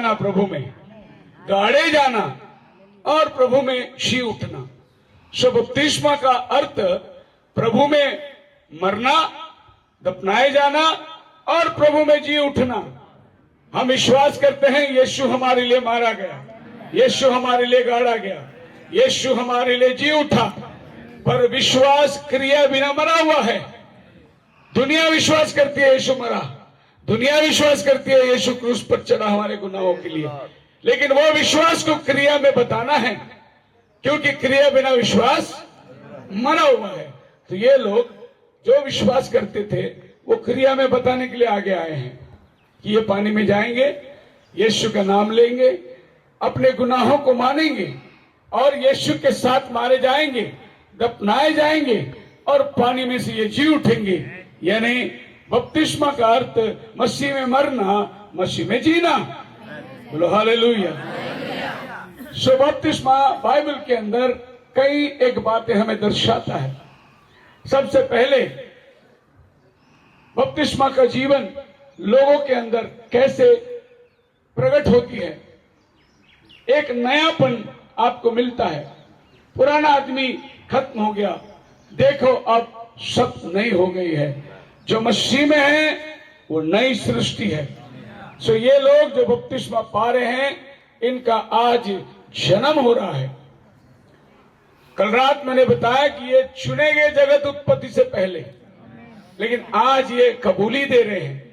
जाना प्रभु में, गाड़े जाना और प्रभु में जी उठना। सो बपतिस्मा का अर्थ प्रभु में मरना, दफनाए जाना और प्रभु में जी उठना। हम विश्वास करते हैं यीशु हमारे लिए मारा गया, यीशु हमारे लिए गाड़ा गया, यीशु हमारे लिए जी उठा, पर विश्वास क्रिया बिना मरा हुआ है। दुनिया विश्वास करती है यीशु मरा, दुनिया विश्वास करती है यीशु क्रूस पर चढ़ा हमारे गुनाहों के लिए, लेकिन वो विश्वास को क्रिया में बताना है, क्योंकि क्रिया बिना विश्वास मरा हुआ है। तो ये लोग जो विश्वास करते थे वो क्रिया में बताने के लिए आगे आए हैं कि ये पानी में जाएंगे, यीशु का नाम लेंगे, अपने गुनाहों को मानेंगे और यीशु के साथ मारे जाएंगे, दफनाए जाएंगे और पानी में से ये जी उठेंगे। यानी बपतिस्मा का अर्थ मसीह में मरना, मसीह में जीना। बोलो हालेलुया। सो बपतिस्मा बाइबल के अंदर कई एक बातें हमें दर्शाता है। सबसे पहले बपतिस्मा का जीवन लोगों के अंदर कैसे प्रकट होती है। एक नयापन आपको मिलता है। पुराना आदमी खत्म हो गया, देखो अब सब नई हो गई है। जो मसीह में है वो नई सृष्टि है। सो ये लोग जो बपतिस्मा पा रहे हैं, इनका आज जन्म हो रहा है। कल रात मैंने बताया कि ये चुने गए जगत उत्पत्ति से पहले, लेकिन आज ये कबूली दे रहे हैं।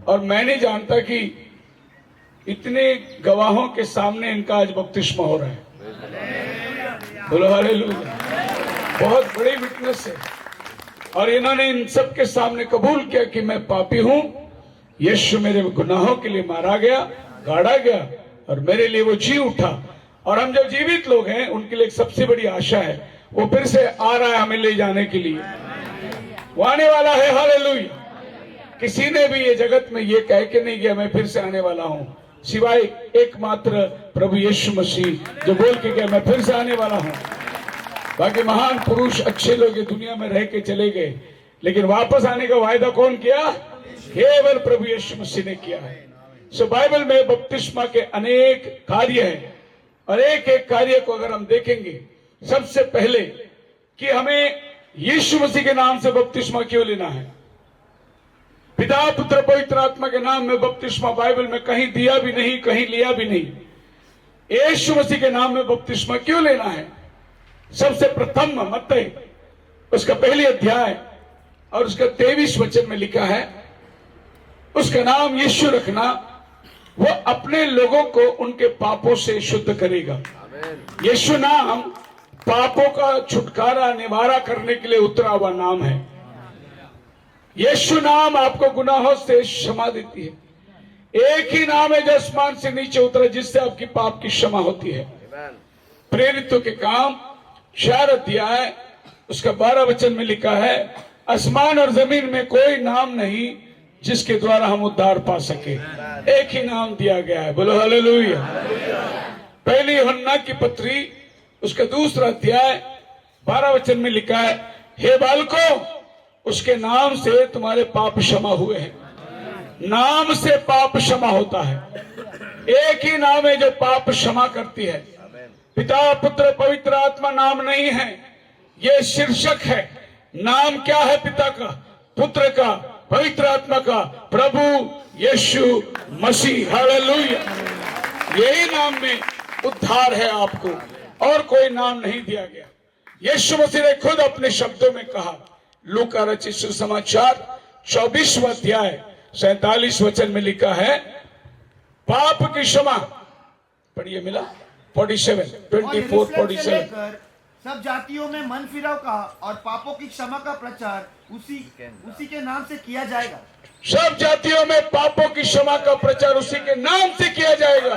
और मैं नहीं जानता कि इतने गवाहों के सामने इनका आज बपतिस्मा हो रहा है। बोलो हालेलुया। बहुत बड़ी विटनेस है। और इन्होंने इन सब के सामने कबूल किया कि मैं पापी हूं, यीशु मेरे गुनाहों के लिए मारा गया, गाड़ा गया और मेरे लिए वो जी उठा। और हम जो जीवित लोग हैं उनके लिए एक सबसे बड़ी आशा है, वो फिर से आ रहा है हमें ले जाने के लिए, वो आने वाला है। हालेलुया। किसी ने भी ये जगत में ये कह के नहीं गया मैं फिर से आने वाला हूं, सिवाय एकमात्र प्रभु यीशु मसीह जो बोल के गया मैं फिर से आने वाला हूं। बाकी महान पुरुष अच्छे लोग ये दुनिया में रह के चले गए, लेकिन वापस आने का वायदा कौन किया? केवल प्रभु यीशु मसीह ने किया है। सो बाइबल में बपतिस्मा के अनेक कार्य हैं और एक एक कार्य को अगर हम देखेंगे, सबसे पहले कि हमें यीशु मसीह के नाम से बपतिस्मा क्यों लेना है। पिता पुत्र पवित्र आत्मा के नाम में बपतिस्मा बाइबल में कहीं दिया भी नहीं, कहीं लिया भी नहीं। यीशु मसीह के नाम में बपतिस्मा क्यों लेना है? सबसे प्रथम मत्ती उसका पहली अध्याय और उसका 23 वचन में लिखा है, उसका नाम यीशु रखना, वो अपने लोगों को उनके पापों से शुद्ध करेगा। यीशु नाम पापों का छुटकारा निवारा करने के लिए उतरा हुआ नाम है। यीशु नाम आपको गुनाहों से क्षमा देती है। एक ही नाम है जो आसमान से नीचे उतरा जिससे आपकी पाप की क्षमा होती है। प्रेरितों के काम 4 अध्याय उसका 12 वचन में लिखा है, आसमान और जमीन में कोई नाम नहीं जिसके द्वारा हम उद्धार पा सके, एक ही नाम दिया गया है। बोलो हालेलुया। पहली यूहन्ना की पत्री उसका 2 अध्याय 12 वचन में लिखा है, हे बालकों, उसके नाम से तुम्हारे पाप क्षमा हुए हैं। नाम से पाप क्षमा होता है। एक ही नाम है जो पाप क्षमा करती है। पिता पुत्र पवित्र आत्मा नाम नहीं है, ये शीर्षक है। नाम क्या है? पिता का, पुत्र का, पवित्र आत्मा का, प्रभु यीशु मसीह। हालेलुया। यही नाम में उद्धार है आपको, और कोई नाम नहीं दिया गया। यीशु मसीह ने खुद अपने शब्दों में कहा, लूका रचित सुसमाचार 24वां अध्याय 47 वचन में लिखा है, पाप की क्षमा, पढ़िए मिला 47 24 47, सब जातियों में मन फिराव का और पापों की क्षमा का प्रचार उसी के नाम से किया जाएगा। सब जातियों में पापों की क्षमा का प्रचार उसी के नाम से किया जाएगा।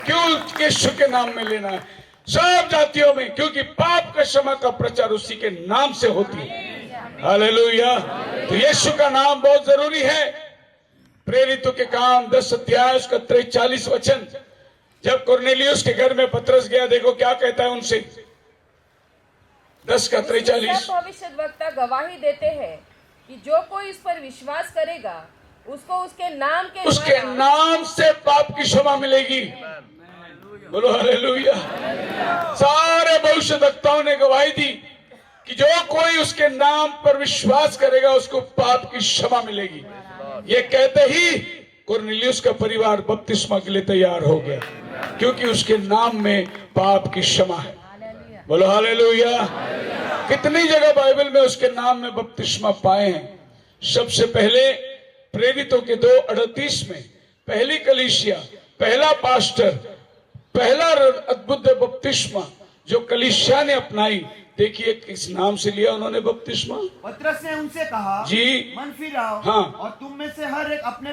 क्यों यीशु के नाम में लेना है? सब जातियों में, क्योंकि पाप का क्षमा का प्रचार उसी के नाम से होती है। हालेलुया। तो यीशु का नाम बहुत जरूरी है। प्रेरितों के काम 10 अध्याय उसका 43 वचन, जब कुरनेलियुस के घर में पतरस गया, देखो क्या कहता है उनसे, 10 का 43। भविष्यद्वक्ता गवाही देते हैं कि जो कोई इस पर विश्वास करेगा उसको उसके नाम के उसके द्वारा नाम से पाप की क्षमा मिलेगी। बोलो हालेलुया। सारे भविष्यवक्ताओं ने गवाही दी कि जो कोई उसके नाम पर विश्वास करेगा उसको पाप की क्षमा मिलेगी। ये कहते ही कुरनेलियुस का परिवार बपतिस्मा के लिए तैयार हो गया, क्योंकि उसके नाम में पाप की क्षमा है। बोलो हालेलुया। कितनी जगह बाइबल में उसके नाम में बपतिस्मा पाए हैं। सबसे पहले प्रेरितों के 2:38 में पहली कलीसिया, पहला पास्टर, पहला अद्भुत बपतिस्मा जो कलीसिया ने अपनाई, देखिए किस नाम से लिया उन्होंने बपतिस्मा। पतरस ने उनसे कहा, जी। मन फिराओ, हाँ। और तुम में से हर एक अपने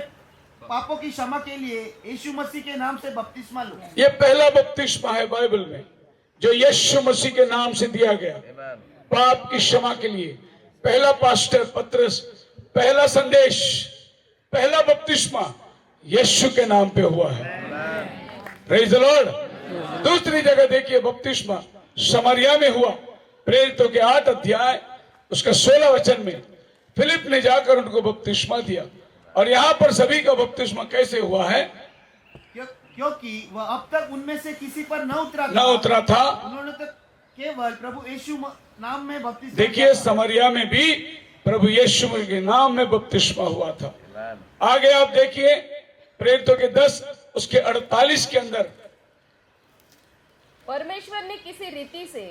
पापों की क्षमा के लिए यीशु मसीह के नाम से बपतिस्मा लो। ये पहला बपतिस्मा है बाइबल में जो यीशु मसीह के नाम से दिया गया, पाप की क्षमा के लिए। पहला पास्टर पतरस, पहला संदेश, पहला बपतिस्मा यीशु के नाम पे हुआ है। Praise the Lord. दूसरी जगह देखिए बपतिस्मा समरिया में हुआ। प्रेरितों के 8 अध्याय उसका 16 वचन में फिलिप ने जाकर उनको बपतिस्मा दिया। और यहाँ पर सभी का बपतिस्मा कैसे हुआ है? क्योंकि वह अब तक उनमें से किसी पर न उतरा था। उन्होंने तो केवल प्रभु यीशु नाम में बपतिस्मा। देखिए समरिया में भी प्रभु यीशु के नाम में बपतिस्मा हुआ था। आगे आप देखिए प्रेरितों के 10 उसके 48 के अंदर, परमेश्वर ने किसी रीति से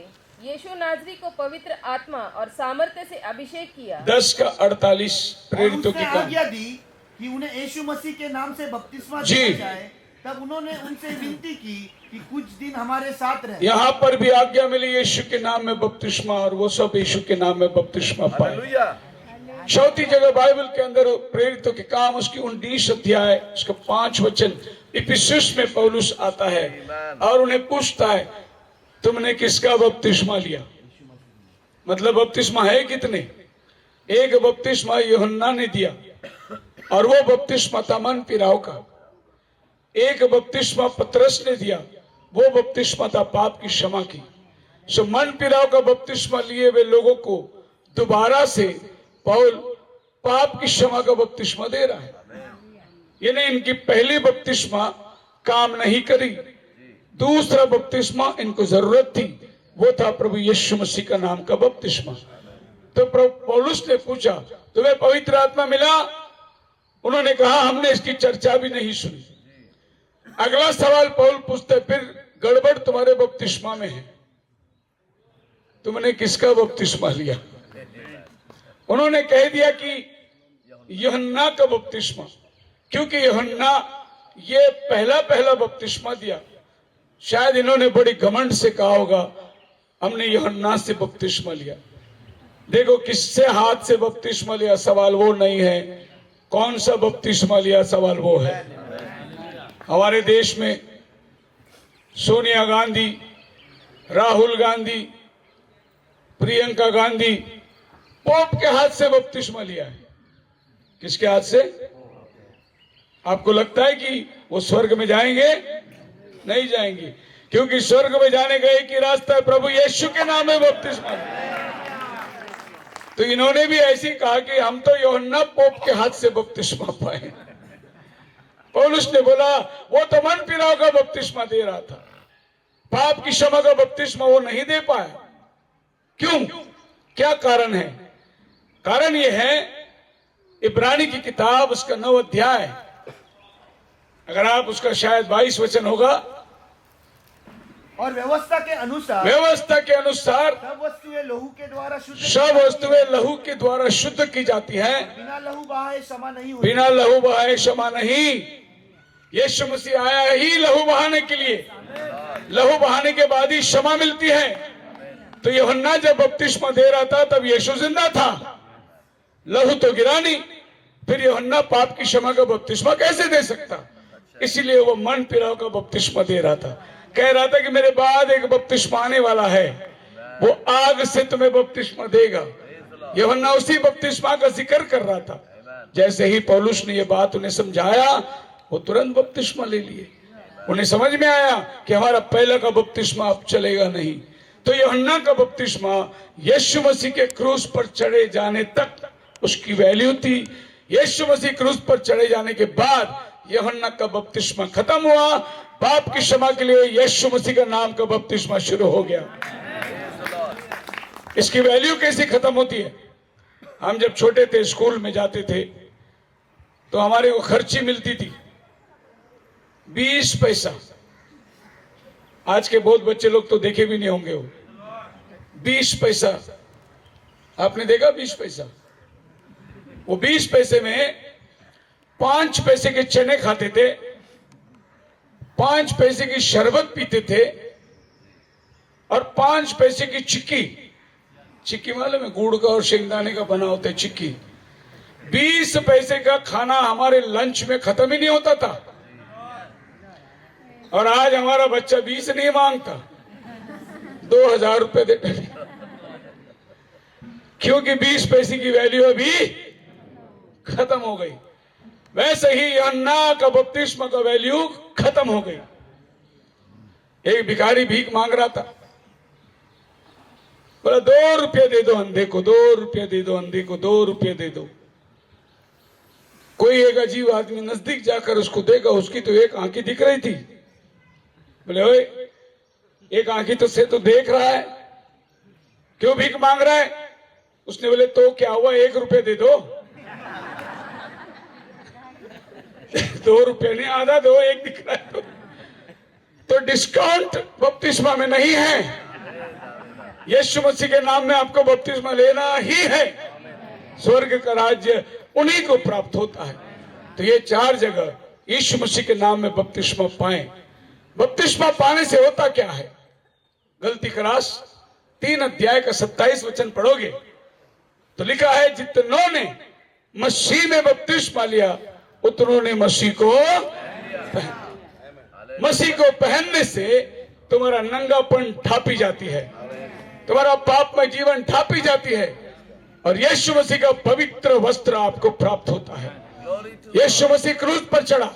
यीशु नाजरी को पवित्र आत्मा और सामर्थ्य से अभिषेक किया। 10 का 48 प्रेरितों की आज्ञा दी कि उन्हें यीशु मसीह के नाम से बपतिस्मा दिया जाए। तब उन्होंने उनसे विनती की कि कुछ दिन हमारे साथ रहे। यहाँ पर भी आज्ञा मिली यीशु के नाम में बपतिस्मा, और वो सब यीशु के नाम में बपतिस्मा पाए। चौथी जगह बाइबल के अंदर प्रेरितों के काम उसकी 19 अध्याय उसका 5 वचन इफिसुस में पौलुस आता है और उन्हें पूछता है, तुमने किसका बपतिस्मा लिया? मतलब बपतिस्मा है कितने? एक बपतिस्मा यूहन्ना ने दिया और वो बपतिस्मा था मन फिराव का। एक बपतिस्मा पतरस ने दिया, वो बपतिस्मा था पाप की क्षमा की। सो मन फिराव का बपतिस्मा लिए वे लोगों को दोबारा से पौल पाप की क्षमा का बपतिस्मा दे रहा है। यानी इनकी पहली बपतिस्मा काम नहीं करी, दूसरा बपतिस्मा इनको जरूरत थी, वो था प्रभु यीशु मसीह का नाम का बपतिस्मा। तो पौलुस ने पूछा, तुम्हें पवित्र आत्मा मिला? उन्होंने कहा, हमने इसकी चर्चा भी नहीं सुनी। अगला सवाल पौल पूछते, फिर गड़बड़ तुम्हारे बपतिस्मा में है, तुमने किसका बपतिस्मा लिया? उन्होंने कह दिया कि यूहन्ना का बपतिस्मा, क्योंकि यूहन्ना ये पहला बपतिस्मा दिया। शायद इन्होंने बड़ी घमंड से कहा होगा, हमने यूहन्ना से बपतिस्मा लिया। देखो किससे हाथ से बपतिस्मा लिया, सवाल वो नहीं है, कौन सा बपतिस्मा लिया, सवाल वो है। हमारे देश में सोनिया गांधी, राहुल गांधी, प्रियंका गांधी पोप के हाथ से बपतिस्मा लिया है। किसके हाथ से? आपको लगता है कि वो स्वर्ग में जाएंगे? नहीं जाएंगे, क्योंकि स्वर्ग में जाने का एक ही रास्ता है, प्रभु यीशु के नाम में बपतिस्मा। तो इन्होंने भी ऐसी कहा कि हम तो यूहन्ना पोप के हाथ से बपतिस्मा पाए। पौलुस ने बोला, वो तो मन फिराव का बपतिस्मा दे रहा था, पाप की क्षमा का बपतिस्मा वो नहीं दे पाया। क्यों? क्या कारण है? कारण ये है, इब्रानी की किताब उसका 9 अध्याय, अगर आप उसका शायद 22 वचन होगा, और व्यवस्था के अनुसार सब वस्तुएं लहू के द्वारा शुद्ध की जाती है, बिना लहू बहाए क्षमा नहीं। यीशु मसीह आया ही लहू बहाने के लिए, लहू बहाने के बाद ही क्षमा मिलती है। तो यूहन्ना जब बपतिस्मा दे रहा था तब यीशु जिंदा था, लहू तो गिरा नहीं, फिर यूहन्ना पाप की क्षमा का बपतिस्मा कैसे दे सकता? इसीलिए वो मन फिराव का बपतिस्मा दे रहा था, कह रहा था कि मेरे बाद एक बपतिस्मा आने वाला है, वो आग से तुम्हें बपतिस्मा देगा। यूहन्ना उसी बपतिस्मा का जिक्र कर रहा था। जैसे ही पौलुस ने ये बात उन्हें समझाया, वो तुरंत बपतिस्मा ले लिए। उन्हें समझ में आया कि हमारा पहला का बपतिस्मा अब चलेगा नहीं। तो यूहन्ना का बपतिस्मा यीशु मसीह के क्रूस पर चढ़े जाने तक उसकी वैल्यू थी। यीशु मसीह क्रूस पर चढ़े जाने के बाद यूहन्ना का बपतिस्मा खत्म हुआ, पाप की क्षमा के लिए यीशु मसीह का नाम का बपतिस्मा शुरू हो गया। इसकी वैल्यू कैसे खत्म होती है? हम जब छोटे थे, स्कूल में जाते थे, तो हमारे को खर्ची मिलती थी 20 पैसा। आज के बहुत बच्चे लोग तो देखे भी नहीं होंगे वो 20 पैसा। आपने देखा 20 पैसा? वो 20 पैसे में 5 पैसे के चने खाते थे, 5 पैसे की शरबत पीते थे और 5 पैसे की चिक्की, चिक्की मालूम है, गुड़ का और शेंगदाने का बना होता है चिक्की। 20 पैसे का खाना हमारे लंच में खत्म ही नहीं होता था। और आज हमारा बच्चा 20 नहीं मांगता, 2000 रुपए देते, क्योंकि 20 पैसे की वैल्यू अभी खत्म हो गई। वैसे ही यूहन्ना का बपतिस्मा का वैल्यू खत्म हो गई। एक भिखारी भीख मांग रहा था, बोला 2 रुपये दे दो अंधे को, 2 रुपये दे दो अंधे को, 2 रुपये दे दो। कोई एक अजीब आदमी नजदीक जाकर उसको देखा, उसकी तो एक आंखें दिख रही थी। बोले ओए, एक आंखें तो से तो देख रहा है, क्यों भीख मांग रहा है? उसने बोले तो क्या हुआ, 1 रुपये दे दो। 2 रुपये नहीं, आधा दो, 1 दिख रहा है तो डिस्काउंट बपतिस्मा में नहीं है। यीशु मसीह के नाम में आपको बपतिस्मा लेना ही है, स्वर्ग का राज्य उन्हीं को प्राप्त होता है। तो ये 4 जगह यीशु मसीह के नाम में बपतिस्मा पाएं। बपतिस्मा पाने से होता क्या है? गलती क्रास 3 अध्याय का 27 वचन पढ़ोगे तो लिखा है, जितनों ने मसीह में बपतिस्मा लिया उतनों ने मसीह को मसीह को पहनने से तुम्हारा नंगापन ढापी जाती है, तुम्हारा पापमय जीवन ढापी जाती है और यीशु मसीह का पवित्र वस्त्र आपको प्राप्त होता है। यीशु मसीह क्रूस पर चढ़ा,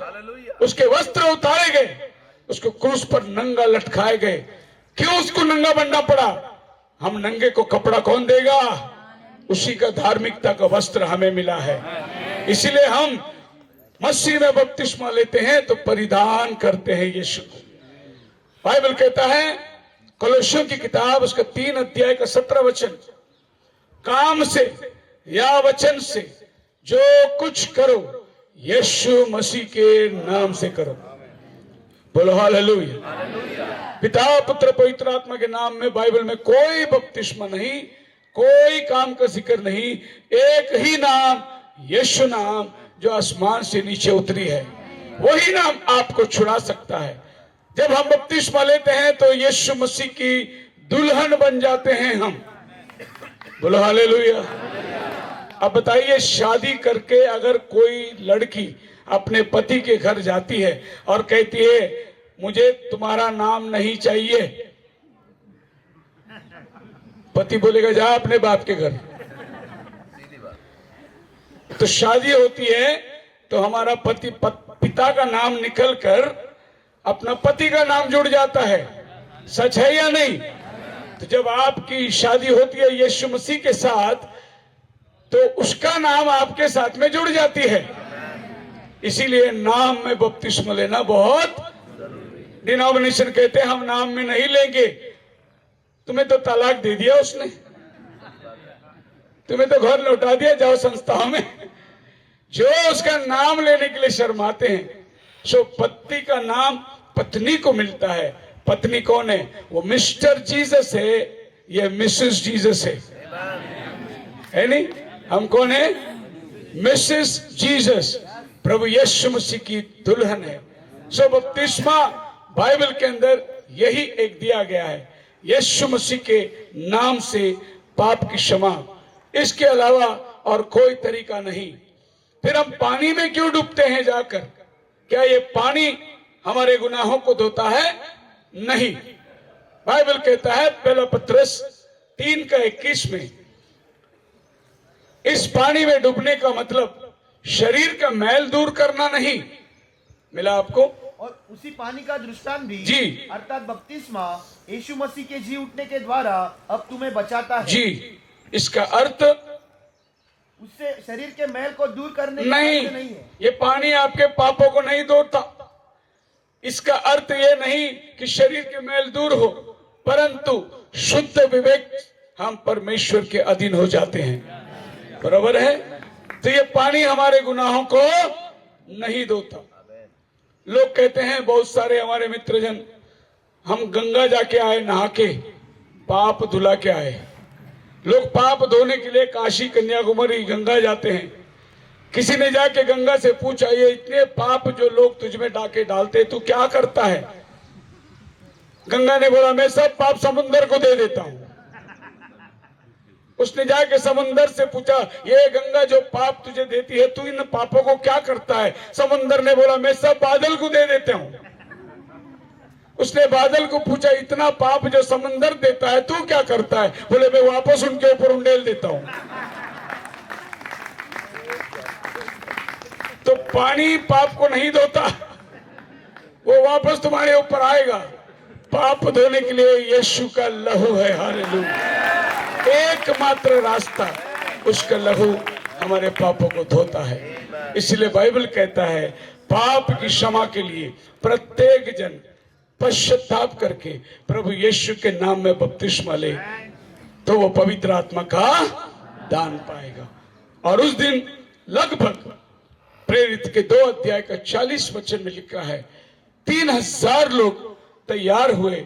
उसके वस्त्र उतारे गए, उसको क्रूस पर नंगा लटकाए गए। क्यों उसको नंगा बनना पड़ा? हम नंगे को कपड़ा कौन देगा? उसी का धार्मिकता का वस्त्र हमें मिला है। इसीलिए हम मसीह में बपतिस्मा लेते हैं तो परिधान करते हैं यीशु को। बाइबल कहता है, कोलोसियों की किताब उसका 3 अध्याय का 17 वचन, काम से या वचन से जो कुछ करो यीशु मसीह के नाम से करो। बोलो हालेलुया। पिता पुत्र पवित्र आत्मा के नाम में बाइबल में कोई बपतिस्मा नहीं, कोई काम का जिक्र नहीं, एक ही नाम, यीशु नाम, जो आसमान से नीचे उतरी है, वही नाम आपको छुड़ा सकता है। जब हम बपतिस्मा लेते हैं तो यीशु मसीह की दुल्हन बन जाते हैं हम। बोलो हालेलुया। अब बताइए, शादी करके अगर कोई लड़की अपने पति के घर जाती है और कहती है मुझे तुम्हारा नाम नहीं चाहिए, पति बोलेगा जा अपने बाप के घर। तो शादी होती है तो हमारा पिता का नाम निकलकर अपना पति का नाम जुड़ जाता है। सच है या नहीं? तो जब आपकी शादी होती है यीशु मसीह के साथ तो उसका नाम आपके साथ में जुड़ जाती है। इसीलिए नाम में बपतिस्मा लेना बहुत, डिनोमिनेशन कहते हैं हम नाम में नहीं लेंगे। तुम्हें तो तलाक दे दिया उसने, तुम्हें तो घर लौटा दिया, जाओ संस्थाओं में। जो उसका नाम लेने के लिए शर्माते हैं, सो पति का नाम पत्नी को मिलता है। पत्नी कौन है? वो मिस्टर जीसस है, ये मिसेस जीसस है नहीं? हम कौन है? मिसेस जीसस, प्रभु यीशु मसीह की दुल्हन है। सो बपतिस्मा बाइबल के अंदर यही एक दिया गया है, यीशु मसीह के नाम से पाप की क्षमा, इसके अलावा और कोई तरीका नहीं। फिर हम पानी में क्यों डूबते हैं जाकर? क्या ये पानी हमारे गुनाहों को धोता है? नहीं। बाइबल कहता है पहला पत्रस 3 का 21 में, इस पानी में डूबने का मतलब शरीर का मैल दूर करना नहीं। मिला आपको? और उसी पानी का दृष्टांत भी जी, अर्थात बपतिस्मा यीशु मसीह के जी उठने के द्वारा अब तुम्हें बचाता है। जी, इसका अर्थ उससे शरीर के मैल को दूर करने नहीं, का अर्थ नहीं है। ये पानी आपके पापों को नहीं धोता। इसका अर्थ ये नहीं कि शरीर के मैल दूर हो, परंतु शुद्ध विवेक हम परमेश्वर के अधीन हो जाते हैं। बराबर है। तो ये पानी हमारे गुनाहों को नहीं धोता। लोग कहते हैं, बहुत सारे हमारे मित्रजन, हम गंगा जाके आए, नहा के पाप धुला के आए। लोग पाप धोने के लिए काशी, कन्याकुमारी, गंगा जाते हैं। किसी ने जाके गंगा से पूछा, ये इतने पाप जो लोग तुझ में डाके डालते, तू क्या करता है? गंगा ने बोला, मैं सब पाप समुद्र को दे देता हूं। उसने जाके समुद्र से पूछा, ये गंगा जो पाप तुझे देती है, तू इन पापों को क्या करता है? समुद्र ने बोला, मैं सब बादल को दे देता हूं। उसने बादल को पूछा, इतना पाप जो समुद्र देता है, तू क्या करता है? बोले, मैं वापस उनके ऊपर उंडेल देता हूं। तो पानी पाप को नहीं धोता, वो वापस तुम्हारे ऊपर आएगा। पाप धोने के लिए यीशु का लहू है। हालेलुया। एकमात्र रास्ता, उसका लहू हमारे पापों को धोता है। इसलिए बाइबल कहता है, पाप की क्षमा के लिए प्रत्येक जन पश्चाताप करके प्रभु यीशु के नाम में बपतिस्मा ले, तो वो पवित्र आत्मा का दान पाएगा। और उस दिन लगभग प्रेरित के 2 अध्याय का 40 वचन में लिखा है, 3000 लोग तैयार हुए।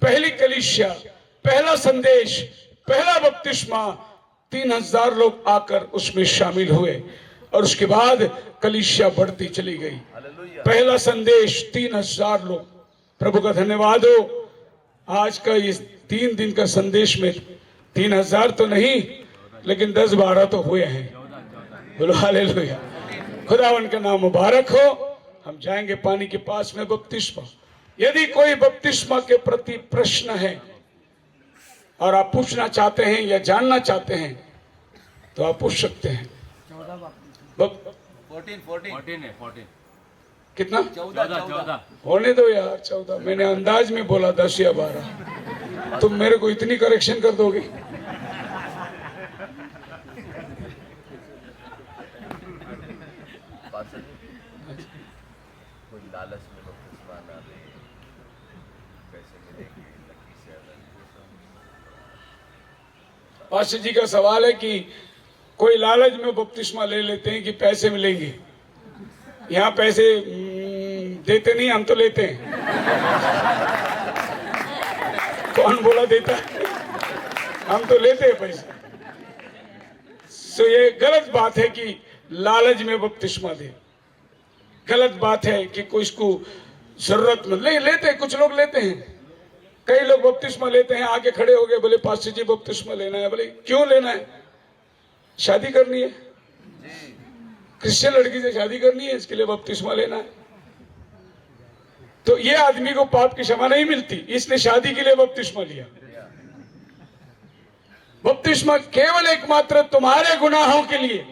पहली कलीसिया, पहला संदेश, पहला बपतिस्मा, 3000 लोग आकर उसमें शामिल हुए। और उसके बाद कलीसिया बढ़ती चली गई। पहला संदेश, 3000 लोग। प्रभु का धन्यवाद हो, आज का इस 3 दिन का संदेश में 3000 तो नहीं, लेकिन 10-12 तो हुए हैं। बोलो हालेलुया। खुदावन का नाम मुबारक हो। हम जाएंगे पानी के पास में बपतिस्मा। यदि कोई बपतिस्मा के प्रति प्रश्न है और आप पूछना चाहते हैं या जानना चाहते हैं, तो आप पूछ सकते हैं। 14 कितना? 14 होने दो यार, 14। मैंने अंदाज में बोला 10 या 12। तुम मेरे को इतनी करेक्शन कर दोगे? कोई लालच में बपतिस्मा ना ले, पैसे मिलेंगे, लकी से पास्टर जी का सवाल है कि कोई लालच में बपतिस्मा ले लेते हैं कि पैसे मिलेंगे। यहाँ पैसे देते नहीं, हम तो लेते हैं। कौन बोला देता है? हम तो लेते हैं पैसे। सो ये गलत बात है कि लालच में बपतिस्मा दे। गलत बात है कि कोई इसको जरूरत मत लेते हैं। कुछ लोग लेते हैं, कई लोग बपतिस्मा लेते हैं, आके खड़े हो गए, बोले पास्टर जी बपतिस्मा लेना है। बोले क्यों लेना है? शादी करनी है, क्रिश्चियन लड़की से शादी करनी है, इसके लिए बपतिस्मा लेना है। तो ये आदमी को पाप की क्षमा नहीं मिलती, इसने शादी के लिए बपतिस्मा लिया। बपतिस्मा केवल एकमात्र तुम्हारे गुनाहों के लिए,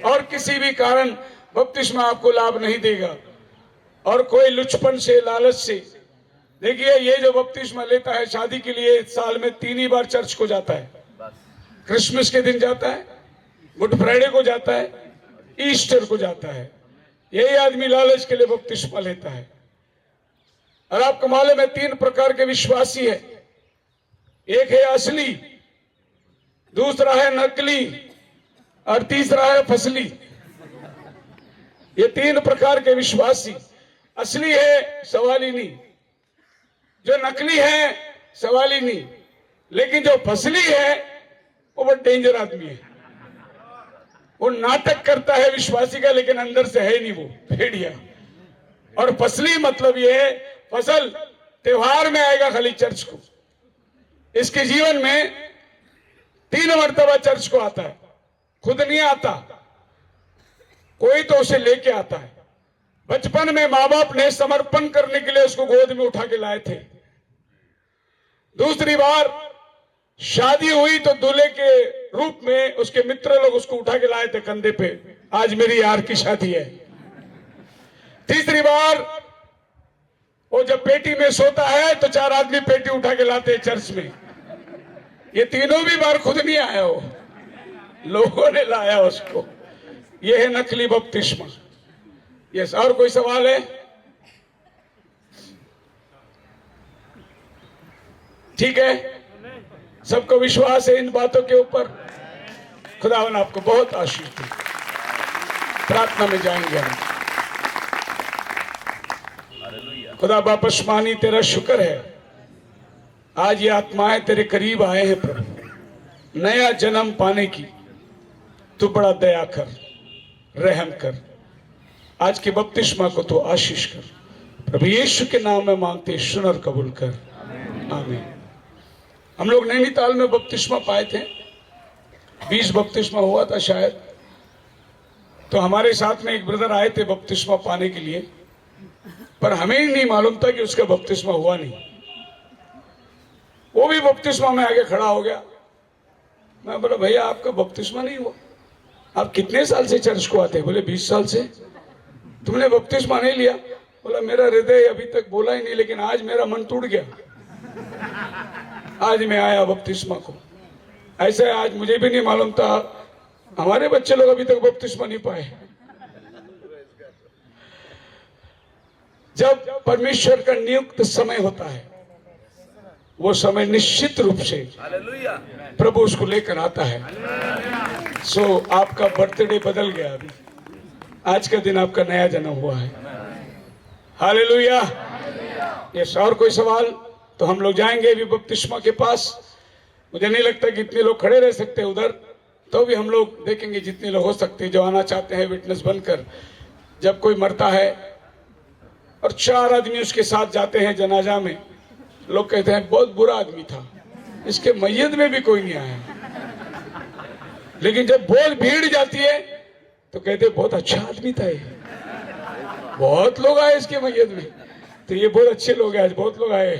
और किसी भी कारण बपतिस्मा आपको लाभ नहीं देगा। और कोई लुचपन से, लालच से, देखिए ये जो बपतिस्मा लेता है शादी के लिए, साल में 3 ही बार चर्च को जाता है। क्रिसमस के दिन जाता है, गुड फ्राइडे को जाता है, ईस्टर को जाता है। यही आदमी लालच के लिए बपतिस्मा लेता है। और आपको मालूम है 3 प्रकार के विश्वासी है। एक है असली, दूसरा है नकली, और तीसरा है फसली। ये 3 प्रकार के विश्वासी। असली है सवाल ही नहीं, जो नकली है सवाल ही नहीं, लेकिन जो फसली है वो बहुत डेंजर आदमी है। वो नाटक करता है विश्वासी का, लेकिन अंदर से है नहीं, वो भेड़िया। और फसली मतलब ये है, फसल त्योहार में आएगा खाली चर्च को। इसके जीवन में 3 मरतबा चर्च को आता है, खुद नहीं आता, कोई तो उसे लेके आता है। बचपन में माँ बाप ने समर्पण करने के लिए उसको गोद में उठा के लाए थे। दूसरी बार शादी हुई तो दूल्हे के रूप में उसके मित्र लोग उसको उठा के लाए थे कंधे पे, आज मेरी यार की शादी है। तीसरी बार वो जब पेटी में सोता है तो 4 आदमी पेटी उठा के लाते हैं चर्च में। ये तीनों भी बार खुद नहीं आया हो, लोगों ने लाया उसको। यह है नकली बपतिस्मा। यस, और कोई सवाल है? ठीक है, सबको विश्वास है इन बातों के ऊपर। खुदावन आपको बहुत आशीष दे। प्रार्थना में जाएंगे हम। खुदा वापस मानी, तेरा शुक्र है आज ये आत्माएं तेरे करीब आए हैं प्रभु, नया जन्म पाने की। तू बड़ा दया कर, रहम कर, आज के बपतिस्मा को तू आशीष कर। प्रभु यीशु के नाम में मांगते, सुन और कबूल कर, आमीन। हम लोग नैनीताल में बपतिस्मा पाए थे, 20 बपतिस्मा हुआ था शायद। तो हमारे साथ में एक ब्रदर आए थे बपतिस्मा पाने के लिए, पर हमें ही नहीं मालूम था कि उसका बपतिस्मा हुआ नहीं। वो भी बपतिस्मा में आगे खड़ा हो गया। मैं बोला, भैया आपका बपतिस्मा नहीं हुआ? आप कितने साल से चर्च को आते हैं? बोले 20 साल से। तुमने बपतिस्मा नहीं लिया? बोला, मेरा हृदय अभी तक बोला ही नहीं, लेकिन आज मेरा मन टूट गया, आज मैं आया बपतिस्मा को। ऐसे आज मुझे भी नहीं मालूम था, हमारे बच्चे लोग अभी तक बपतिस्मा नहीं पाए। जब परमेश्वर का नियुक्त समय होता है, वो समय निश्चित रूप से प्रभु उसको लेकर आता है। सो आपका बर्थडे बदल गया, अभी आज का दिन आपका नया जन्म हुआ है। हालेलुया। यस, और कोई सवाल? तो हम लोग जाएंगे अभी बपतिस्मा के पास। मुझे नहीं लगता कि इतने लोग खड़े रह सकते उधर, तो भी हम लोग देखेंगे जितने लोग हो सकते जो आना चाहते हैं विटनेस बनकर। जब कोई मरता है और 4 आदमी उसके साथ जाते हैं जनाजा में, लोग कहते हैं बहुत बुरा आदमी था, इसके मैयत में भी कोई नहीं आया। लेकिन जब बहुत भीड़ जाती है तो कहते हैं बहुत अच्छा आदमी था ये, बहुत लोग आए इसके मैयत में, तो ये बहुत अच्छे लोग हैं, आज बहुत लोग आए।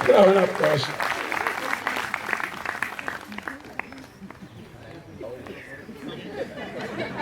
आपका आशीर्वाद।